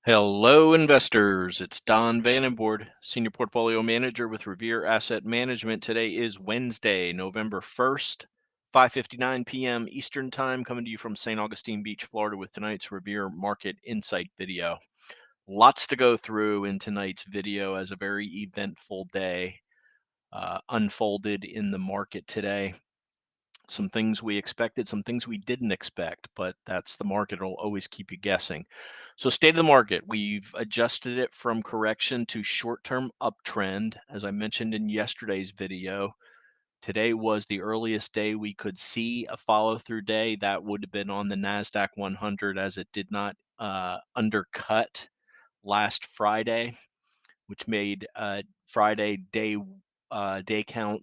Hello, investors. It's Don Vandenbord, Senior Portfolio Manager with Revere Asset Management. Today is Wednesday, November 1st, 5:59 p.m. Eastern Time, coming to you from St. Augustine Beach, Florida, with tonight's Revere Market Insight video. Lots to go through in tonight's video as a very eventful day unfolded in the market today. Some things we expected, some things we didn't expect, but that's the market. It'll always keep you guessing. So state of the market, we've adjusted it from correction to short-term uptrend. As I mentioned in yesterday's video, today was the earliest day we could see a follow-through day. That would have been on the NASDAQ 100, as it did not undercut last Friday, which made Friday day count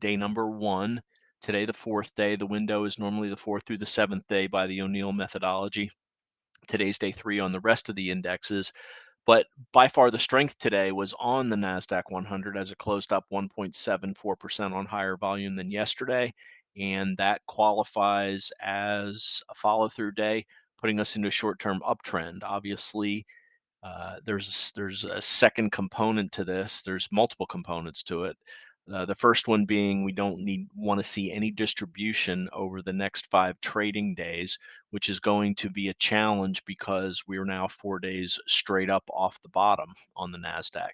day number 1. Today, the 4th day. The window is normally the 4th through the 7th day by the O'Neill methodology. Today's day 3 on the rest of the indexes. But by far the strength today was on the NASDAQ 100, as it closed up 1.74% on higher volume than yesterday. And that qualifies as a follow-through day, putting us into a short-term uptrend. Obviously, there's a second component to this. There's multiple components to it. The first one being we don't want to see any distribution over the next 5 trading days, which is going to be a challenge because we're now 4 days straight up off the bottom on the NASDAQ.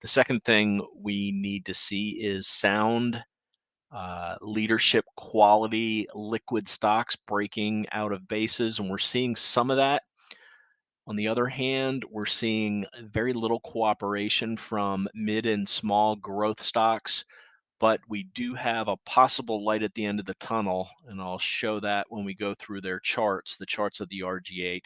The second thing we need to see is sound leadership quality liquid stocks breaking out of bases, and we're seeing some of that. On the other hand, we're seeing very little cooperation from mid and small growth stocks, but we do have a possible light at the end of the tunnel, and I'll show that when we go through their charts, the charts of the RG8.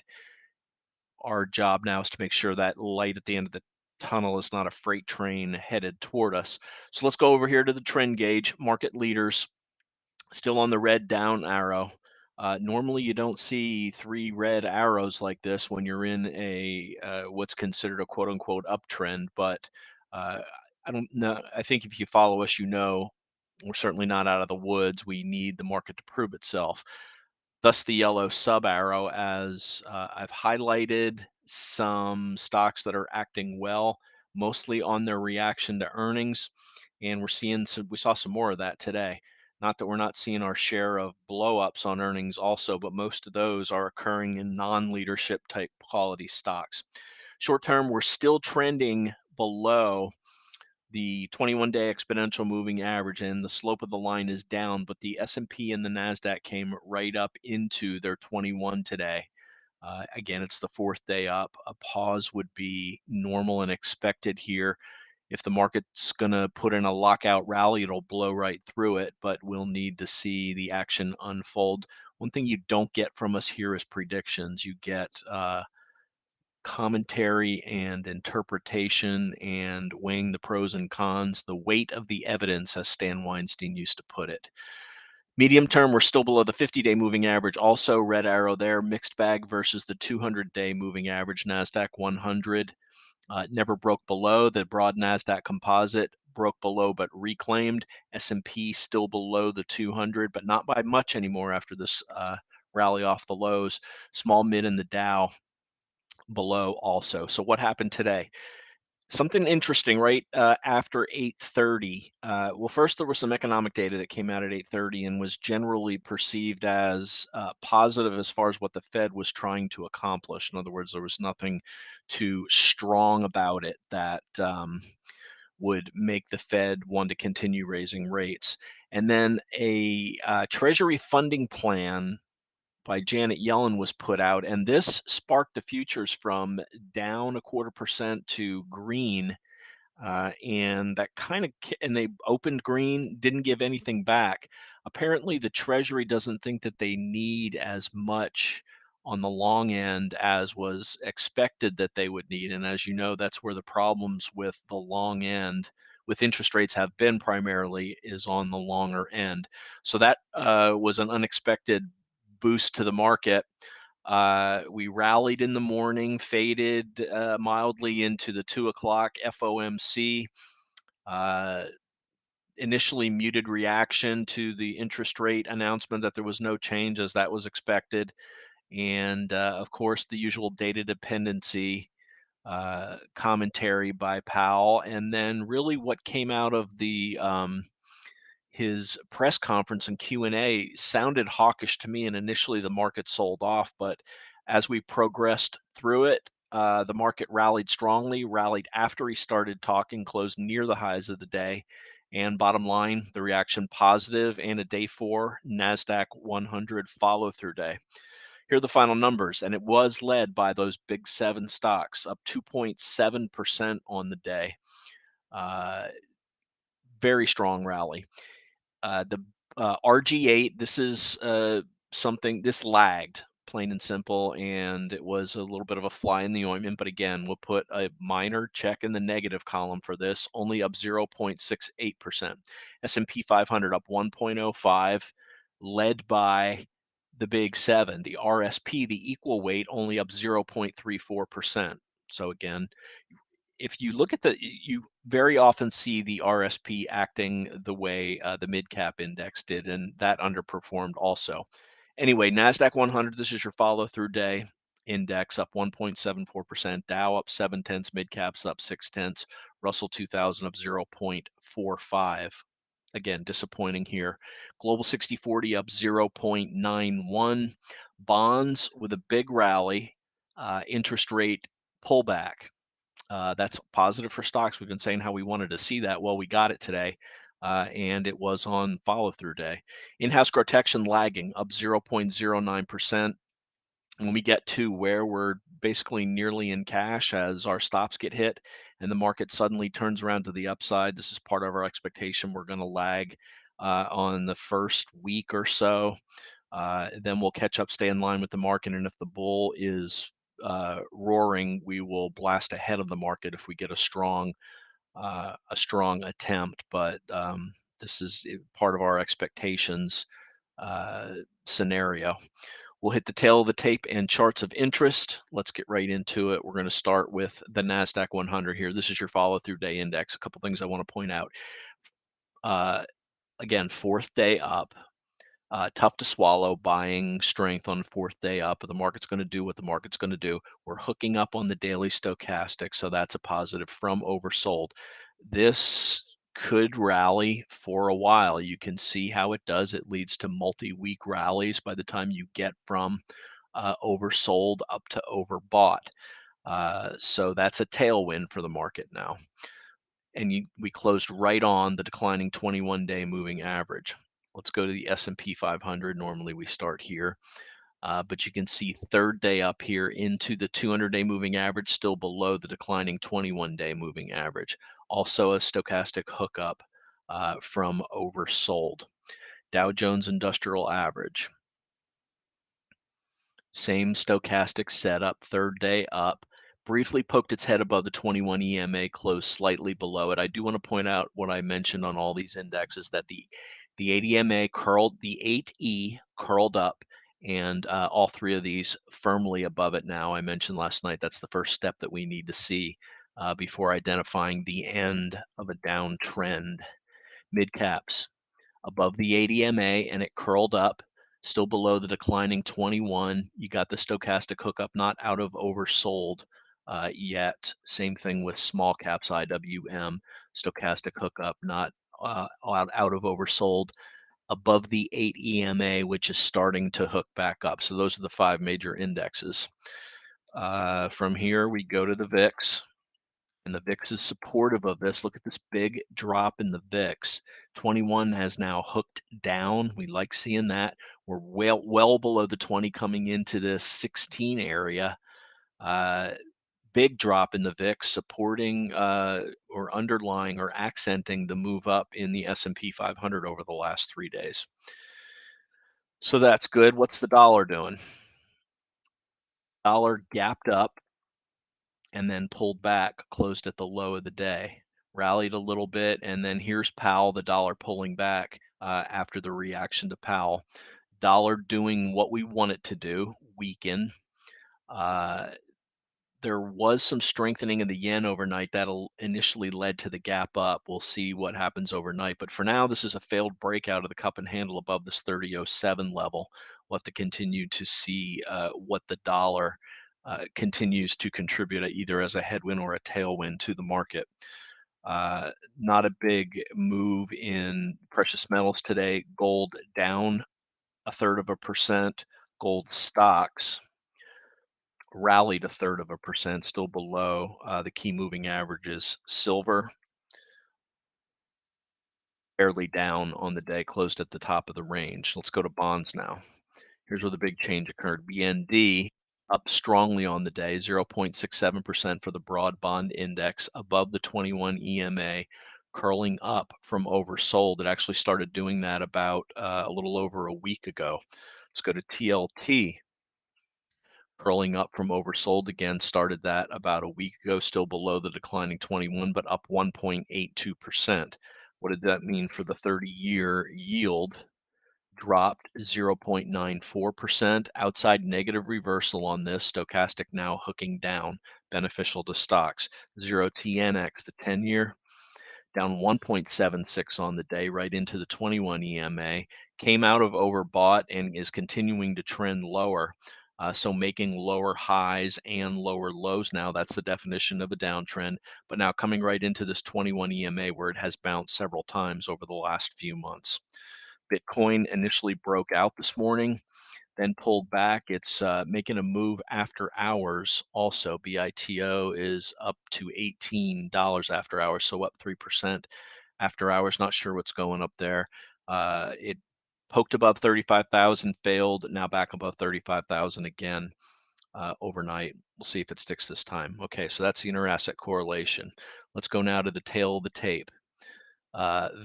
Our job now is to make sure that light at the end of the tunnel is not a freight train headed toward us. So let's go over here to the trend gauge. Market leaders still on the red down arrow. Normally, you don't see 3 red arrows like this when you're in a what's considered a quote unquote uptrend. But uh, I don't know. I think if you follow us, you know we're certainly not out of the woods. We need the market to prove itself. Thus, the yellow sub arrow, as I've highlighted some stocks that are acting well, mostly on their reaction to earnings. And we saw some more of that today. Not that we're not seeing our share of blowups on earnings also, but most of those are occurring in non-leadership type quality stocks. Short term, we're still trending below the 21-day exponential moving average, and the slope of the line is down, but the S&P and the NASDAQ came right up into their 21 today. Again, it's the 4th day up. A pause would be normal and expected here. If the market's going to put in a lockout rally, it'll blow right through it, but we'll need to see the action unfold. One thing you don't get from us here is predictions. You get commentary and interpretation and weighing the pros and cons, the weight of the evidence, as Stan Weinstein used to put it. Medium term, we're still below the 50-day moving average. Also, red arrow there, mixed bag versus the 200-day moving average. NASDAQ 100 never broke below. The broad NASDAQ composite broke below but reclaimed. S&P still below the 200, but not by much anymore after this rally off the lows. Small mid in the Dow below also. So what happened today? Something interesting right after 8:30. Well, first there was some economic data that came out at 8:30 and was generally perceived as positive as far as what the Fed was trying to accomplish. In other words, there was nothing too strong about it that would make the Fed want to continue raising rates. And then a Treasury funding plan by Janet Yellen was put out, and this sparked the futures from down 0.25% to green, and that kind of and they opened green, didn't give anything back. Apparently, the Treasury doesn't think that they need as much on the long end as was expected that they would need, and as you know, that's where the problems with the long end with interest rates have been primarily is on the longer end. So that was an unexpected boost to the market. We rallied in the morning, faded mildly into the 2 o'clock FOMC. Uh, Initially muted reaction to the interest rate announcement that there was no change, as that was expected. And of course, the usual data dependency commentary by Powell, and then really what came out of the his press conference and Q&A sounded hawkish to me, and initially the market sold off, but as we progressed through it, the market rallied strongly, rallied after he started talking, closed near the highs of the day, and bottom line, the reaction positive, and a day 4 NASDAQ 100 follow-through day. Here are the final numbers, and it was led by those big 7 stocks, up 2.7% on the day. Uh, Very strong rally. The RG8, this is something, this lagged, plain and simple, and it was a little bit of a fly in the ointment. But again, we'll put a minor check in the negative column for this, only up 0.68%. S&P 500 up 1.05, led by the big 7. The RSP, the equal weight, only up 0.34%. So again, if you look at you very often see the RSP acting the way the mid cap index did, and that underperformed also. Anyway, NASDAQ 100, this is your follow through day index, up 1.74%, Dow up 7 tenths, mid caps up 6 tenths, Russell 2000 up 0.45. Again, disappointing here. Global 60/40 up 0.91. Bonds with a big rally, interest rate pullback. That's positive for stocks. We've been saying how we wanted to see that. Well, we got it today, and it was on follow-through day. In-house GROTECTION lagging up 0.09%. When we get to where we're basically nearly in cash as our stops get hit and the market suddenly turns around to the upside, this is part of our expectation. We're going to lag on the first week or so. Then we'll catch up, stay in line with the market, and if the bull is roaring, we will blast ahead of the market if we get a strong attempt. But this is part of our expectations scenario. We'll hit the tail of the tape and charts of interest. Let's get right into it. We're going to start with the NASDAQ 100 here. This is your follow-through day index. A couple things I want to point out. Again, fourth day up. Tough to swallow buying strength on fourth day up, but the market's going to do what the market's going to do. We're hooking up on the daily stochastic, so that's a positive from oversold. This could rally for a while. You can see how it does. It leads to multi-week rallies by the time you get from oversold up to overbought. So that's a tailwind for the market now. And we closed right on the declining 21-day moving average. Let's go to the S&P 500. Normally we start here, but you can see third day up here into the 200-day moving average, still below the declining 21-day moving average. Also a stochastic hookup from oversold. Dow Jones Industrial Average. Same stochastic setup, third day up. Briefly poked its head above the 21 EMA, closed slightly below it. I do want to point out what I mentioned on all these indexes, that the 8 EMA curled, the 8E curled up, and all three of these firmly above it now. I mentioned last night that's the first step that we need to see before identifying the end of a downtrend. Mid caps above the 8 EMA, and it curled up, still below the declining 21. You got the stochastic hookup, not out of oversold yet. Same thing with small caps, IWM, stochastic hookup, not out of oversold. Above the 8 EMA, which is starting to hook back up. So those are the 5 major indexes. From here, we go to the VIX. And the VIX is supportive of this. Look at this big drop in the VIX. 21 has now hooked down. We like seeing that. We're well below the 20 coming into this 16 area. Big drop in the VIX, supporting or underlying or accenting the move up in the S&P 500 over the last 3 days. So that's good. What's the dollar doing? Dollar gapped up and then pulled back, closed at the low of the day, rallied a little bit, and then here's Powell, the dollar pulling back after the reaction to Powell. Dollar doing what we want it to do, weaken. There was some strengthening of the yen overnight that initially led to the gap up. We'll see what happens overnight. But for now, this is a failed breakout of the cup and handle above this 30.07 level. We'll have to continue to see what the dollar continues to contribute either as a headwind or a tailwind to the market. Uh, Not a big move in precious metals today. Gold down 1/3%. Gold stocks rallied 1/3%, still below the key moving averages. Silver barely down on the day, closed at the top of the range. Let's go to bonds now. Here's where the big change occurred. BND up strongly on the day, 0.67% for the broad bond index, above the 21 EMA, curling up from oversold. It actually started doing that about a little over a week ago. Let's go to TLT. Curling up from oversold again, started that about a week ago, still below the declining 21, but up 1.82%. What did that mean for the 30-year yield? Dropped 0.94%. Outside negative reversal on this. Stochastic now hooking down, beneficial to stocks. 0TNX, the 10-year, down 1.76 on the day, right into the 21 EMA. Came out of overbought and is continuing to trend lower. So making lower highs and lower lows now. That's the definition of a downtrend. But now coming right into this 21 EMA where it has bounced several times over the last few months. Bitcoin initially broke out this morning, then pulled back. It's making a move after hours. Also, BITO is up to $18 after hours, so up 3% after hours. Not sure what's going up there. It poked above 35,000, failed. Now back above 35,000 again overnight. We'll see if it sticks this time. Okay, so that's the inter-asset correlation. Let's go now to the tail of the tape.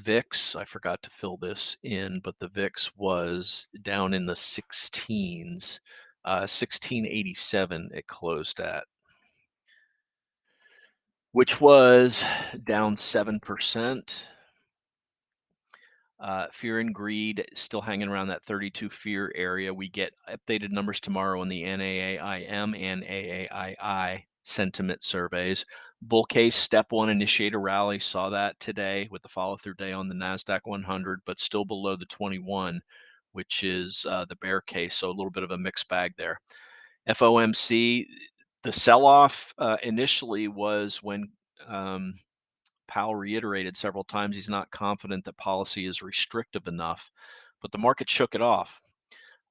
VIX, I forgot to fill this in, but the VIX was down in the 16s, 1687 it closed at, which was down 7%. Fear and greed still hanging around that 32 fear area. We get updated numbers tomorrow in the NAAIM and AAII sentiment surveys. Bull case, step one, initiate a rally. Saw that today with the follow through day on the NASDAQ 100, but still below the 21, which is the bear case. So a little bit of a mixed bag there. FOMC, the sell off initially was when Powell reiterated several times he's not confident that policy is restrictive enough, but the market shook it off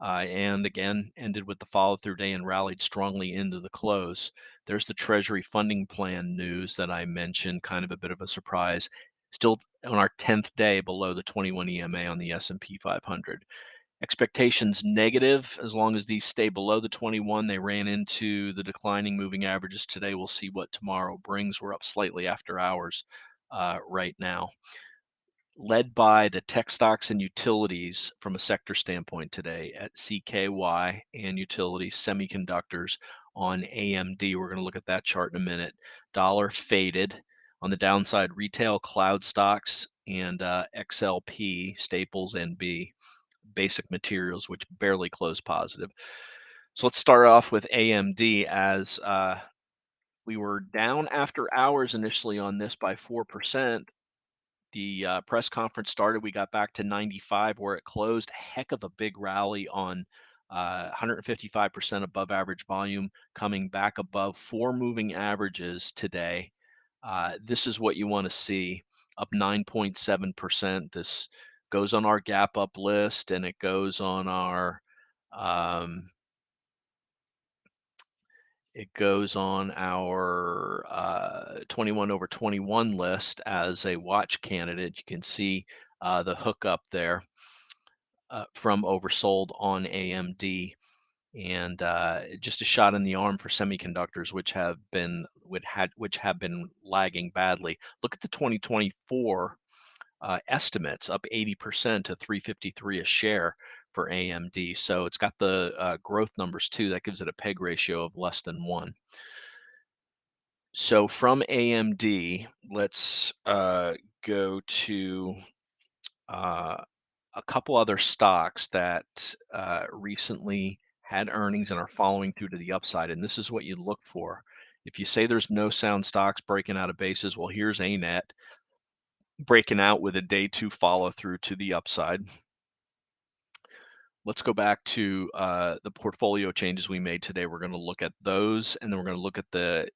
and again ended with the follow through day and rallied strongly into the close. There's the Treasury funding plan news that I mentioned, kind of a bit of a surprise. Still on our 10th day below the 21 EMA on the S&P 500. Expectations negative as long as these stay below the 21. They ran into the declining moving averages today. We'll see what tomorrow brings. We're up slightly after hours right now, led by the tech stocks and utilities from a sector standpoint today at CKY and utilities, semiconductors on AMD. We're going to look at that chart in a minute. Dollar faded. On the downside, retail cloud stocks and XLP, Staples NB, basic materials, which barely closed positive. So let's start off with AMD as we were down after hours initially on this by 4%. The press conference started, we got back to 95 where it closed. Heck of a big rally on 155% above average volume, coming back above 4 moving averages today. This is what you want to see, up 9.7%. This goes on our gap up list and it goes on our um, 21 over 21 list as a watch candidate. You can see the hookup there from oversold on AMD, and just a shot in the arm for semiconductors, which have been lagging badly. Look at the 2024 estimates, up 80% to 353 a share for AMD. So it's got the growth numbers too. That gives it a PEG ratio of less than 1. So from AMD, let's go to a couple other stocks that recently had earnings and are following through to the upside. And this is what you look for. If you say there's no sound stocks breaking out of bases, well, here's ANET breaking out with a day 2 follow through to the upside. Let's go back to the portfolio changes we made today. We're going to look at those, and then we're going to look at the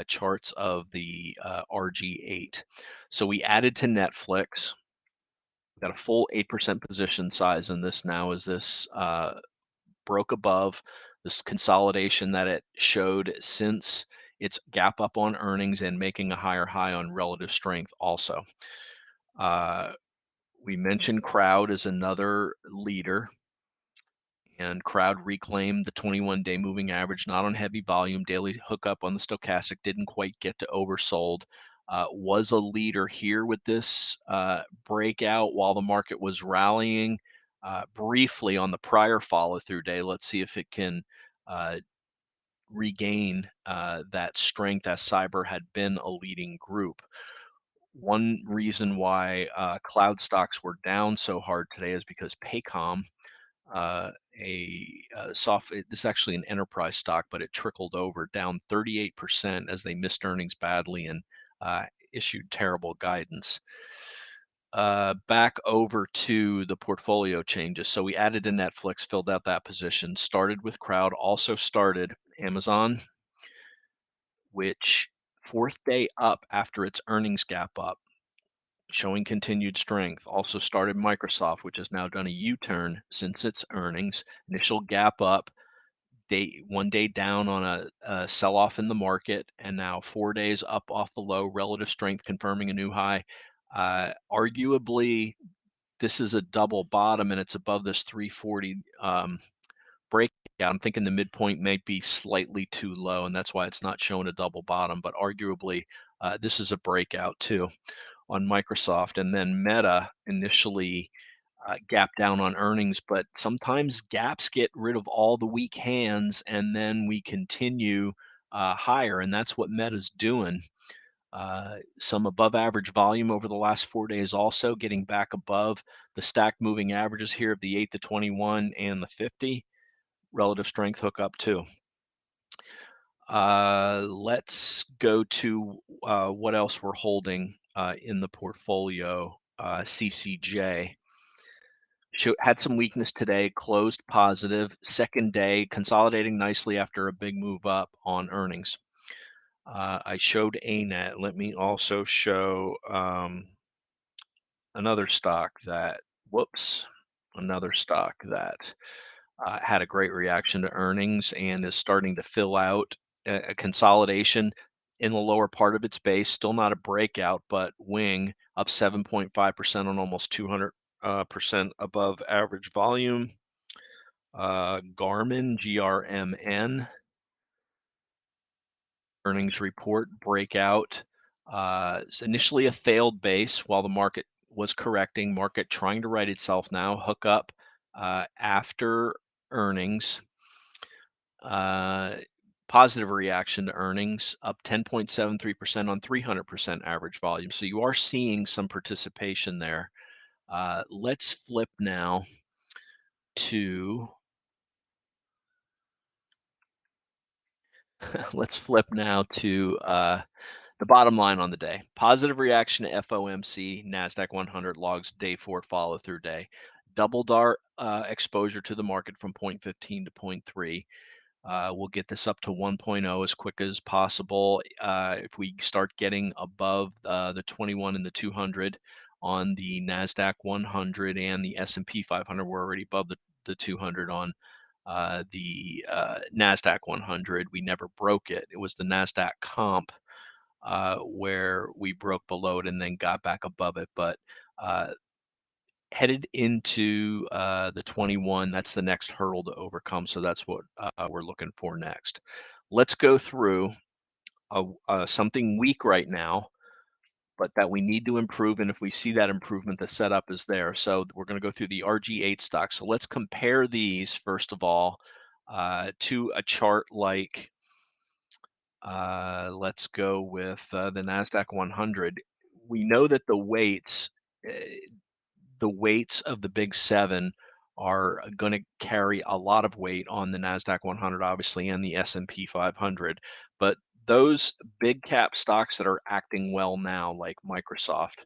charts of the RG8. So we added to Netflix. We've got a full 8% position size in this now as this broke above this consolidation that it showed since its gap up on earnings and making a higher high on relative strength also. Uh, we mentioned Crowd as another leader, and Crowd reclaimed the 21-day moving average, not on heavy volume. Daily hookup on the stochastic didn't quite get to oversold. Was a leader here with this breakout while the market was rallying briefly on the prior follow through day. Let's see if it can regain that strength as cyber had been a leading group. One reason why cloud stocks were down so hard today is because Paycom, uh, this is actually an enterprise stock, but it trickled over down 38% as they missed earnings badly and uh, issued terrible guidance. Back over to the portfolio changes. So we added to Netflix, filled out that position, started with Crowd, also started Amazon, which fourth day up after its earnings gap up, showing continued strength. Also started Microsoft, which has now done a U-turn since its earnings. Initial gap up, one day down on a sell-off in the market, and now 4 days up off the low, relative strength confirming a new high. Arguably, this is a double bottom, and it's above this 340 breakout. I'm thinking the midpoint might be slightly too low, and that's why it's not showing a double bottom. But arguably, this is a breakout too on Microsoft. And then Meta initially gap down on earnings, but sometimes gaps get rid of all the weak hands, and then we continue higher, and that's what Meta's doing. Some above average volume over the last 4 days, also getting back above the stacked moving averages here of the 8, the 21, and the 50. Relative strength hookup too. Let's go to what else we're holding in the portfolio. CCJ had some weakness today, closed positive. Second day, consolidating nicely after a big move up on earnings. I showed ANET. Let me also show another stock that, another stock that had a great reaction to earnings and is starting to fill out a consolidation in the lower part of its base. Still not a breakout, but wing up 7.5% on almost 200% above average volume. Garmin, GRMN, earnings report breakout. It's initially a failed base while the market was correcting. Market trying to right itself now. Hook up after earnings. Positive reaction to earnings, up 10.73% on 300% average volume. So you are seeing some participation there. Let's flip now to let's flip now to the bottom line on the day. Positive reaction to FOMC, NASDAQ 100 logs day 4 follow through day. Doubled our exposure to the market from 0.15 to 0.3. We'll get this up to 1.0 as quick as possible. If we start getting above the 21 and the 200 on the NASDAQ 100 and the S&P 500, we're already above the 200 on the NASDAQ 100. We never broke it. It was the NASDAQ comp where we broke below it and then got back above it. But headed into the 21, that's the next hurdle to overcome. So that's what we're looking for next. Let's go through something weak right now, but that we need to improve. And if we see that improvement, the setup is there. So we're going to go through the RG8 stocks. So let's compare these, first of all, to a chart like, let's go with the NASDAQ 100. We know that the weights of the big seven are going to carry a lot of weight on the NASDAQ 100, obviously, and the S&P 500. But those big cap stocks that are acting well now, like Microsoft,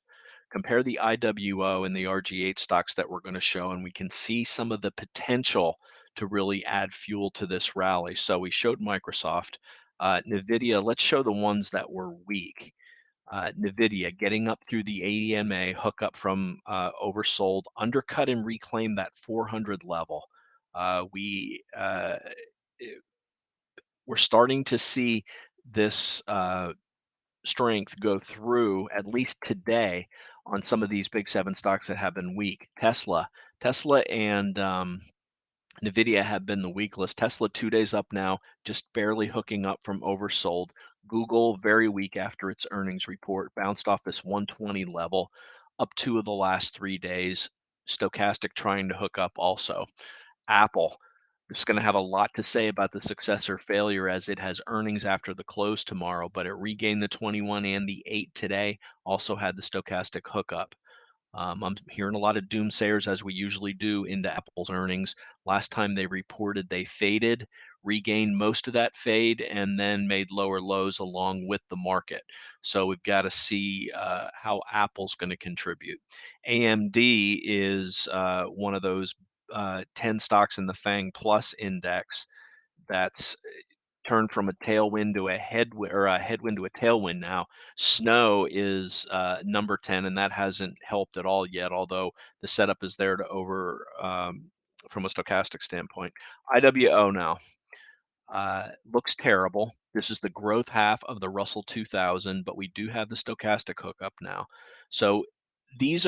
Compare the IWO and the RG8 stocks that we're going to show, and we can see some of the potential to really add fuel to this rally. So we showed Microsoft, NVIDIA. Let's show the ones that were weak. NVIDIA getting up through the ADMA, hook up from oversold, undercut and reclaim that 400 level. We're starting to see this strength go through at least today on some of these big seven stocks that have been weak. Tesla and Nvidia have been the weak list. Tesla 2 days up now, just barely hooking up from oversold. Google very weak after its earnings report, bounced off this 120 level up 2 of the last 3 days. Stochastic trying to hook up also. Apple is going to have a lot to say about the success or failure as it has earnings after the close tomorrow, but it regained the 21 and the 8 today, also had the stochastic hookup. I'm hearing a lot of doomsayers, as we usually do, into Apple's earnings. Last time they reported, they faded, regained most of that fade, and then made lower lows along with the market. So we've got to see how Apple's going to contribute. AMD is one of those 10 stocks in the FANG Plus index that's turned from a tailwind to a headwind, or a headwind to a tailwind now. Snow is number 10, and that hasn't helped at all yet, although the setup is there to over from a stochastic standpoint. IWO now looks terrible. This is the growth half of the Russell 2000, but we do have the stochastic hookup now. So these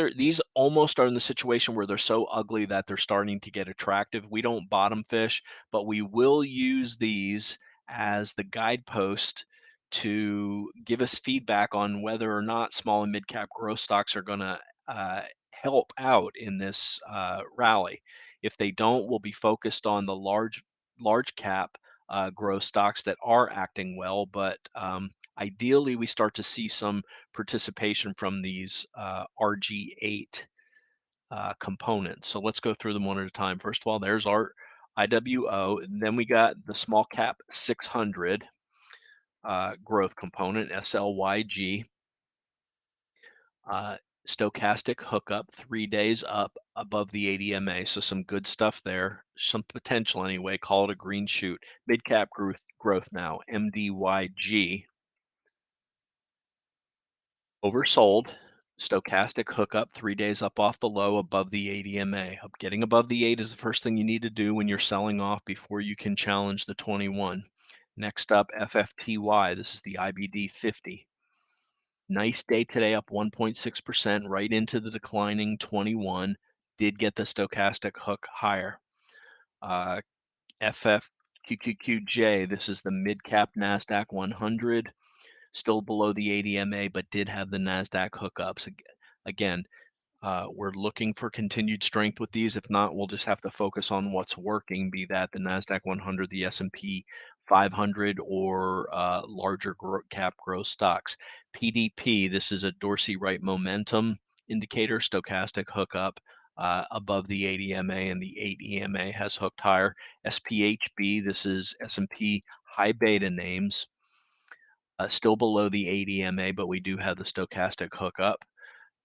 almost are in the situation where they're so ugly that they're starting to get attractive. We don't bottom fish, but we will use these as the guidepost to give us feedback on whether or not small and mid cap growth stocks are going to help out in this rally. If they don't, we'll be focused on the large cap growth stocks that are acting well, but ideally we start to see some participation from these RG8 components. So let's go through them one at a time. First of all, there's our IWO. And then we got the small cap 600 growth component, SLYG. Uh, Stochastic hookup, 3 days up above the ADMA. So some good stuff there, some potential anyway. Call it a green shoot. Mid cap growth now, MDYG. Oversold. Stochastic hookup, 3 days up off the low above the ADMA. Getting above the 8 is the first thing you need to do when you're selling off before you can challenge the 21. Next up, FFTY. This is the IBD 50. Nice day today, up 1.6%, right into the declining 21. Did get the stochastic hook higher. FFQQQJ, this is the mid cap NASDAQ 100. Still below the ADMA, but did have the NASDAQ hookups. Again, we're looking for continued strength with these. If not, we'll just have to focus on what's working, be that the NASDAQ 100, the S&P 500, or larger cap growth stocks. PDP, this is a Dorsey Wright momentum indicator, stochastic hookup above the 8 EMA, and the 8 EMA has hooked higher. SPHB, this is S&P high beta names, still below the 8 EMA, but we do have the stochastic hookup.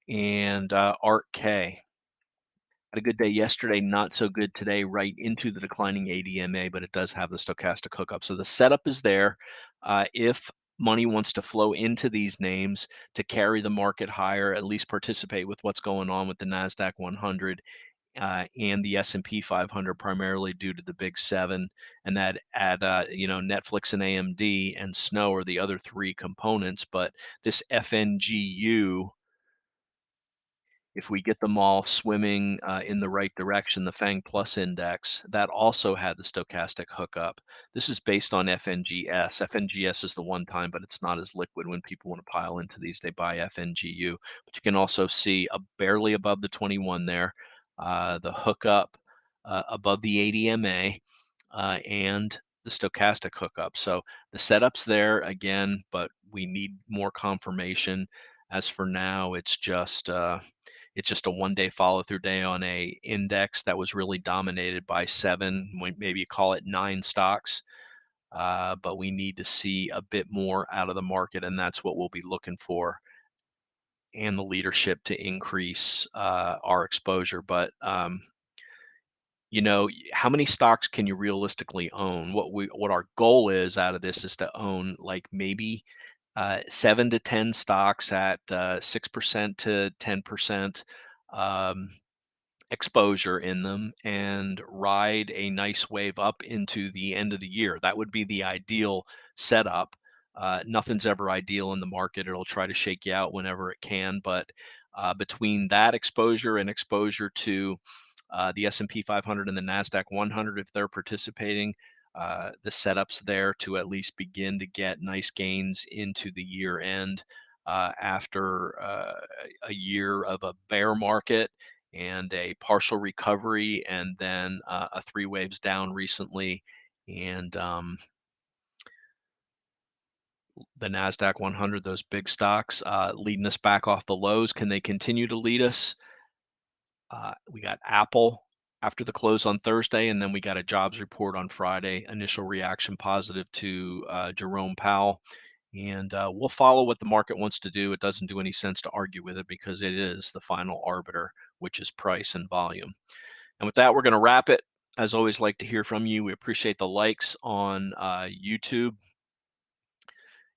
And ARK-K had a good day yesterday, not so good today, right into the declining ADMA, but it does have the stochastic hookup. So the setup is there. If money wants to flow into these names to carry the market higher, at least participate with what's going on with the NASDAQ 100 and the S&P 500, primarily due to the big seven, and that Netflix and AMD and Snow are the other three components. But this FNGU, if we get them all swimming in the right direction, the FANG Plus index, that also had the stochastic hookup. This is based on FNGS. FNGS is the one time, but it's not as liquid. When people want to pile into these, they buy FNGU. But you can also see barely above the 21 there, the hookup above the ADMA, and the stochastic hookup. So the setup's there again, but we need more confirmation. As for now, it's just a one-day follow-through day on a index that was really dominated by seven, maybe call it nine stocks. But we need to see a bit more out of the market, and that's what we'll be looking for and the leadership to increase our exposure. But how many stocks can you realistically own? What our goal is out of this is to own like maybe 7 to 10 stocks at 6% to 10% um, exposure in them, and ride a nice wave up into the end of the year. That would be the ideal setup. Nothing's ever ideal in the market. It'll try to shake you out whenever it can, but between that exposure and exposure to the S&P 500 and the Nasdaq 100, if they're participating, the setups there to at least begin to get nice gains into the year end after a year of a bear market and a partial recovery, and then a three waves down recently. And the Nasdaq 100, those big stocks, leading us back off the lows. Can they continue to lead us? We got Apple after the close on Thursday, and then we got a jobs report on Friday. Initial reaction positive to Jerome Powell. And we'll follow what the market wants to do. It doesn't do any sense to argue with it because it is the final arbiter, which is price and volume. And with that, we're going to wrap it. As always, like to hear from you. We appreciate the likes on YouTube.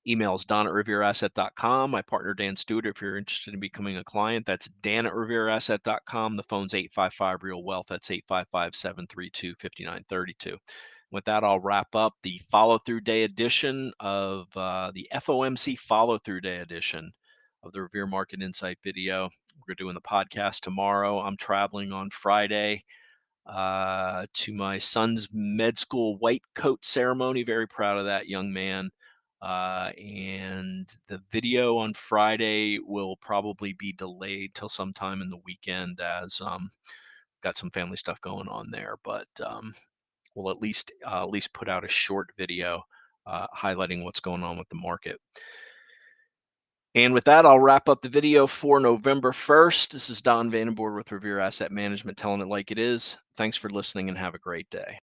Email is don@revereasset.com. My partner, Dan Stewart, if you're interested in becoming a client, that's dan@revereasset.com. The phone's 855-REAL-WEALTH. That's 855-732-5932. With that, I'll wrap up the follow-through day edition of the FOMC follow-through day edition of the Revere Market Insight video. We're doing the podcast tomorrow. I'm traveling on Friday to my son's med school white coat ceremony. Very proud of that young man. And the video on Friday will probably be delayed till sometime in the weekend, as got some family stuff going on there. But we'll at least put out a short video highlighting what's going on with the market. And with that, I'll wrap up the video for November 1st. This is Don Vandenbord with Revere Asset Management, telling it like it is. Thanks for listening and have a great day.